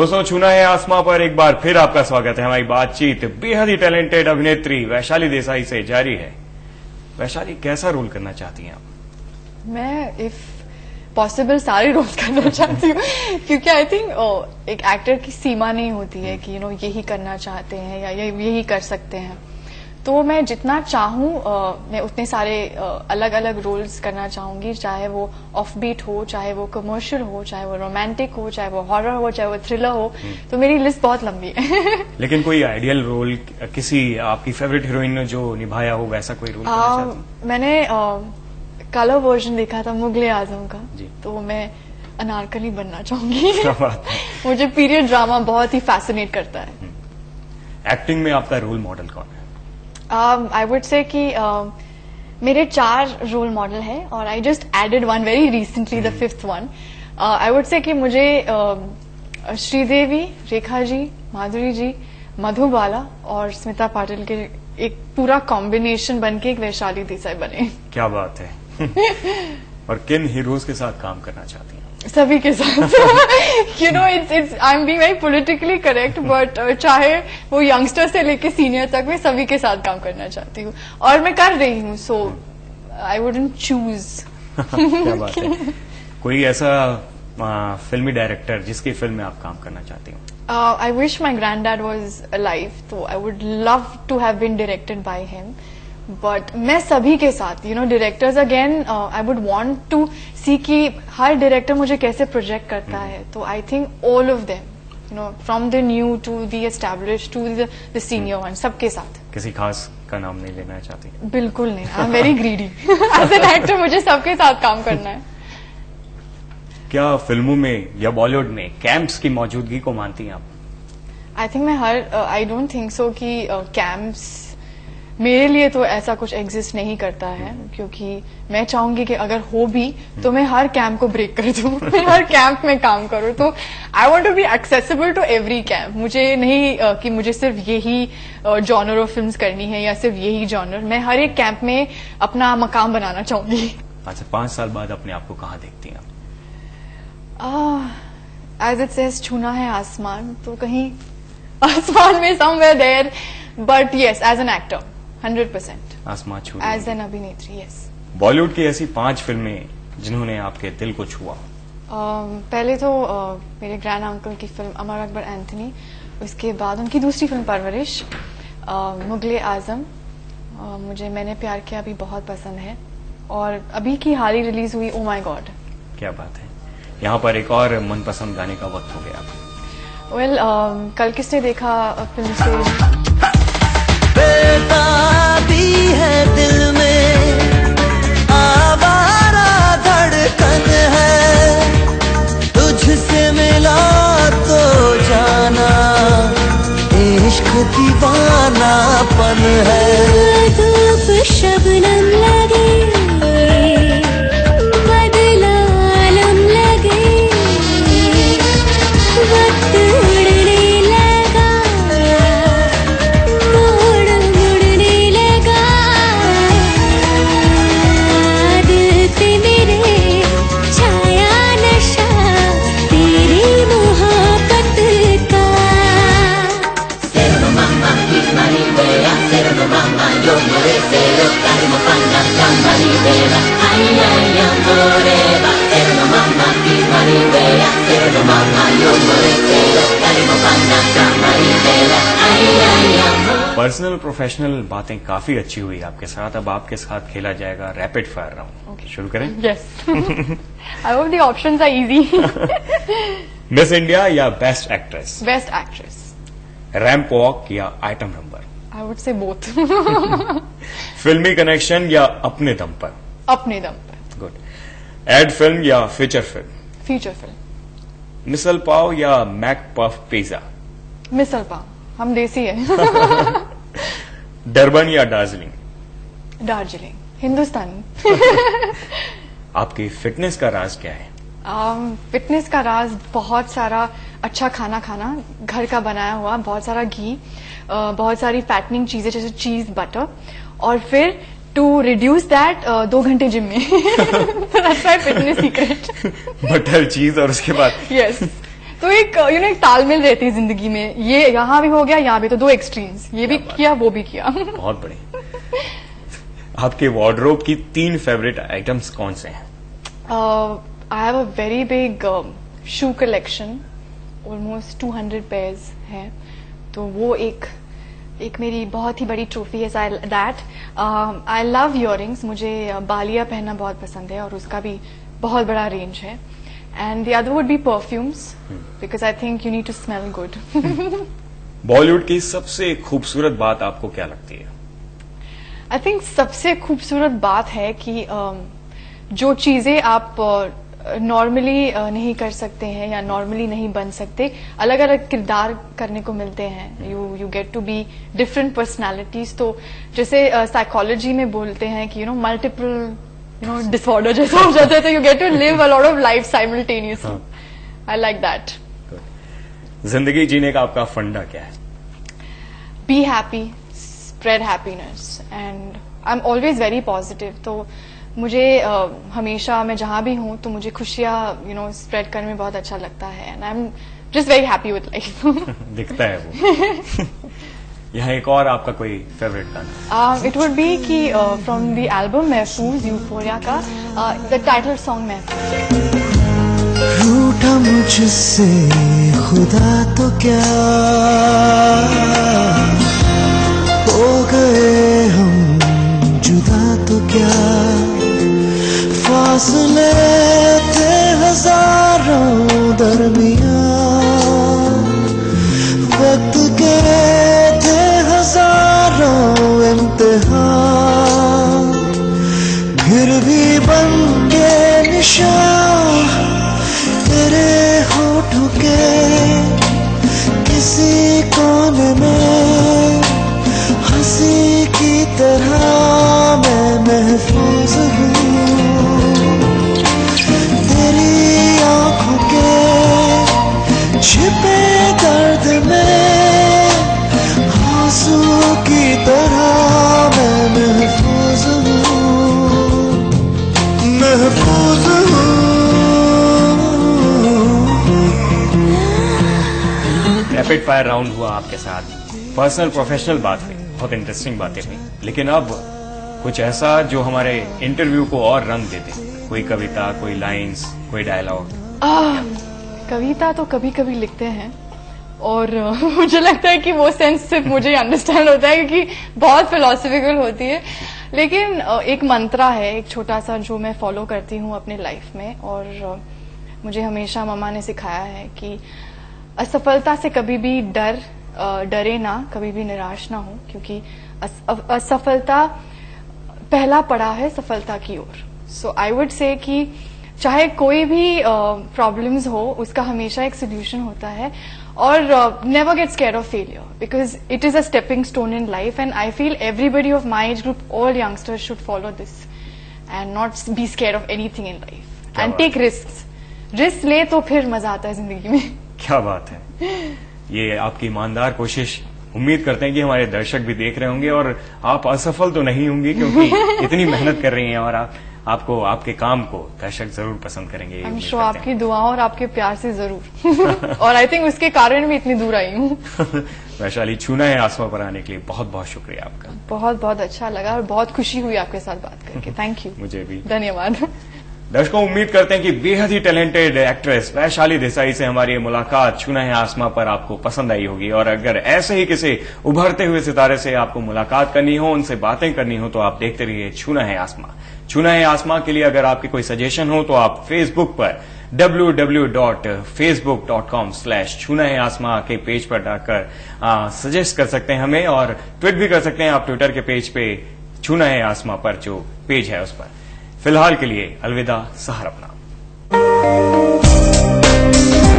दोस्तों, छूना है आसमां पर एक बार फिर आपका स्वागत है। हमारी बातचीत बेहद ही टैलेंटेड अभिनेत्री वैशाली देसाई से जारी है। वैशाली, कैसा रोल करना चाहती हैं आप? मैं इफ पॉसिबल सारे रोल करना चाहती हूँ क्योंकि आई थिंक एक एक्टर की सीमा नहीं होती है कि यही करना चाहते हैं या यही कर सकते हैं। तो मैं जितना चाहूँ मैं उतने सारे अलग अलग रोल्स करना चाहूंगी, चाहे वो ऑफ बीट हो, चाहे वो कमर्शियल हो, चाहे वो रोमांटिक हो, चाहे वो हॉरर हो, चाहे वो थ्रिलर हो। तो मेरी लिस्ट बहुत लंबी है। लेकिन कोई आइडियल रोल, किसी आपकी फेवरेट हीरोइन ने जो निभाया हो वैसा कोई रोल करना चाहती हैं? मैंने कलर वर्जन देखा था मुगले आजम का, तो मैं अनारकली बनना चाहूंगी। मुझे पीरियड ड्रामा बहुत ही फैसिनेट करता है। एक्टिंग में आपका रोल मॉडल कौन है? आई वुड से कि मेरे 4 रोल मॉडल है और I just added one very recently, the 5th one. I would say कि मुझे श्रीदेवी, रेखा जी, माधुरी जी, मधुबाला और स्मिता पाटिल के एक पूरा कॉम्बिनेशन बन के एक वैशाली देसाई बने। क्या बात है। और किन हीरोज के साथ काम करना चाहती हैं? सभी के साथ। It's I am being very politically correct, but चाहे वो यंगस्टर से लेके सीनियर तक, मैं सभी के साथ काम करना चाहती हूँ और मैं कर रही हूँ। सो आई वुडंट चूज। क्या बात है। कोई ऐसा फिल्मी डायरेक्टर जिसकी फिल्म में आप काम करना चाहती हूँ? I wish my grand dad was alive, तो I would love to have been directed by him. But मैं सभी के साथ directors again I would want to see कि हर डायरेक्टर मुझे कैसे प्रोजेक्ट करता है। तो I think all of them, from the new to the established to the senior one, सबके साथ। किसी खास का नाम नहीं लेना चाहती? बिल्कुल नहीं, I am very greedy. As an actor मुझे सबके साथ काम करना है। क्या फिल्मों में या बॉलीवुड में कैंप्स की मौजूदगी को मानती हैं आप? आई थिंक मैं आई डोंट थिंक सो कि कैंप्स मेरे लिए तो ऐसा कुछ एग्जिस्ट नहीं करता है, क्योंकि मैं चाहूंगी कि अगर हो भी तो मैं हर कैंप को ब्रेक कर दूं, मैं हर कैंप में काम करूं। तो I want to be accessible to every camp. मुझे नहीं कि मुझे सिर्फ यही जॉनर ऑफ फिल्म्स करनी है या सिर्फ यही जॉनर। मैं हर एक कैंप में अपना मकाम बनाना चाहूंगी। अच्छा, 5 साल बाद अपने आप को कहाँ देखती हैं? एज इट सेज, छूना है आसमान, तो कहीं आसमान में somewhere there. But yes, as an actor 100% आसमान छू एज एन अभिनेत्री। यस। बॉलीवुड की ऐसी 5 फिल्में जिन्होंने आपके दिल को छुआ? पहले तो मेरे ग्रैंड अंकल की फिल्म अमर अकबर एंथनी, उसके बाद उनकी दूसरी फिल्म परवरिश, मुगले आजम, मुझे मैंने प्यार किया भी बहुत पसंद है, और अभी की हाल ही रिलीज हुई ओ माय गॉड। क्या बात है। यहाँ पर एक और मनपसंद गाने का वक्त हो गया। वेल, कल किसने देखा फिल्म से बेताबी है दिल में, आवारा धड़कन है, तुझसे मिला तो जाना इश्क दीवानापन है। धूप शबनम लगे, बदला आलम लगे, वक्त उड़ने लगा, पर्सनल प्रोफेशनल बातें काफी अच्छी हुई आपके साथ। अब आपके साथ खेला जाएगा रैपिड फायर राउंड। शुरू करें? Yes. I hope the options are easy. Miss India या best actress? Best actress. Ramp walk या item number? I would say both. Filmi connection या अपने दम पर? अपने दम पर। गुड। एड फिल्म या feature film? Feature film. Misal pav या mac puff pizza? Misal pav, हम देसी है। डरबन या दार्जिलिंग? दार्जिलिंग, हिंदुस्तानी। आपकी फिटनेस का राज क्या है? फिटनेस का राज बहुत सारा अच्छा खाना खाना, घर का बनाया हुआ, बहुत सारा घी, बहुत सारी फैटनिंग चीजें जैसे चीज, बटर, और फिर टू रिड्यूस दैट 2 घंटे जिम में। That's my fitness secret. Butter, चीज और उसके बाद यस। तो एक एक तालमेल रहती है जिंदगी में, ये यहाँ भी हो गया, यहाँ भी, तो 2 एक्सट्रीम्स, ये भी किया वो भी किया। बहुत बढ़िया। आपके वार्डरोब की 3 फेवरेट आइटम्स कौन से हैं? I have a very big shoe collection, almost 200 pairs हैं, तो वो एक मेरी बहुत ही बड़ी ट्रॉफी है दैट। आई लव इयररिंग्स, मुझे बालियां पहनना बहुत पसंद है और उसका भी बहुत बड़ा रेंज है। And the other would be perfumes, because I think you need to smell good. Bollywood की सबसे खूबसूरत बात आपको क्या लगती है? आई थिंक सबसे खूबसूरत बात है कि जो चीजें आप नॉर्मली नहीं कर सकते हैं या नॉर्मली नहीं बन सकते, अलग अलग किरदार करने को मिलते हैं। You get to be different personalities. तो जैसे साइकोलॉजी में बोलते हैं कि मल्टीपल डिसऑर्डर जैसा हो जाता है, तो you get to live a lot of life simultaneously. I like that. जिंदगी जीने का आपका फंडा क्या है? Be happy, spread happiness, and I am always very positive. तो मुझे हमेशा, मैं जहां भी हूं तो मुझे खुशियां स्प्रेड करने में बहुत अच्छा लगता है, and I am just very happy with life. दिखता है वो। यहाँ एक और आपका कोई फेवरेट गाना? इट वुड बी कि फ्रॉम द एल्बम महफूज, यूफोरिया का द टाइटल सॉन्ग महफूज। रूठा मुझसे खुदा तो क्या, हो गए हम जुदा तो क्या, फासले थे हजारों दरमियां, वक्त के थे हजारों इम्तिहान, फिर भी बन के निशान तेरे होठों के किसी कोने में, हंसी की तरह मैं महफूज हूँ, तेरी आंखों के छिपे दर्द में, आंसू की तरह मैं महफूज हूँ, महफूज हूँ। रैपिड फायर राउंड हुआ आपके साथ, पर्सनल प्रोफेशनल बात हुई, बहुत इंटरेस्टिंग बातें हुई, लेकिन अब कुछ ऐसा जो हमारे इंटरव्यू को और रंग देते, कोई कविता, कोई लाइंस, कोई डायलॉग। कविता तो कभी कभी लिखते हैं और मुझे लगता है कि वो सेंस सिर्फ मुझे अंडरस्टैंड होता है क्योंकि बहुत फिलोसफिकल होती है, लेकिन एक मंत्रा है, एक छोटा सा, जो मैं फॉलो करती हूँ अपने लाइफ में, और मुझे हमेशा मम्मा ने सिखाया है कि असफलता से कभी भी डरे ना, कभी भी निराश ना हो, क्योंकि असफलता पहला पड़ा है सफलता की ओर। सो आई वुड से कि चाहे कोई भी प्रॉब्लम्स हो, उसका हमेशा एक सोल्यूशन होता है, और never get scared of failure because it is a stepping stone in life, and I feel everybody of my age group, all youngsters should follow this and not be scared of anything in life and take risk ले तो फिर मजा आता है जिंदगी में। क्या बात है, ये आपकी ईमानदार कोशिश। उम्मीद करते हैं कि हमारे दर्शक भी देख रहे होंगे और आप असफल तो नहीं होंगे, क्योंकि इतनी मेहनत कर रही हैं और आपको, आपके काम को दर्शक जरूर पसंद करेंगे। I'm sure आपकी दुआओं और आपके प्यार से जरूर। और आई थिंक उसके कारण भी इतनी दूर आई हूँ। वैशाली, छूना है आसमां पर आने के लिए बहुत बहुत शुक्रिया आपका। बहुत बहुत अच्छा लगा और बहुत खुशी हुई आपके साथ बात करके। Thank you. मुझे भी धन्यवाद। दर्शकों, उम्मीद करते हैं कि बेहद ही टैलेंटेड एक्ट्रेस वैशाली देसाई से हमारी ये मुलाकात छूना है आसमां पर आपको पसंद आई होगी, और अगर ऐसे ही किसी उभरते हुए सितारे से आपको मुलाकात करनी हो, उनसे बातें करनी हो, तो आप देखते रहिए छूना है आसमां। छूना है आसमां के लिए अगर आपकी कोई सजेशन हो तो आप फेसबुक पर www.facebook.com/छूना है आसमां के पेज पर डालकर सजेस्ट कर सकते हैं हमें, और ट्वीट भी कर सकते हैं आप ट्विटर के पेज पे छूना है आसमां पर जो पेज है उस पर। फिलहाल के लिए अलविदा, सहर अपना।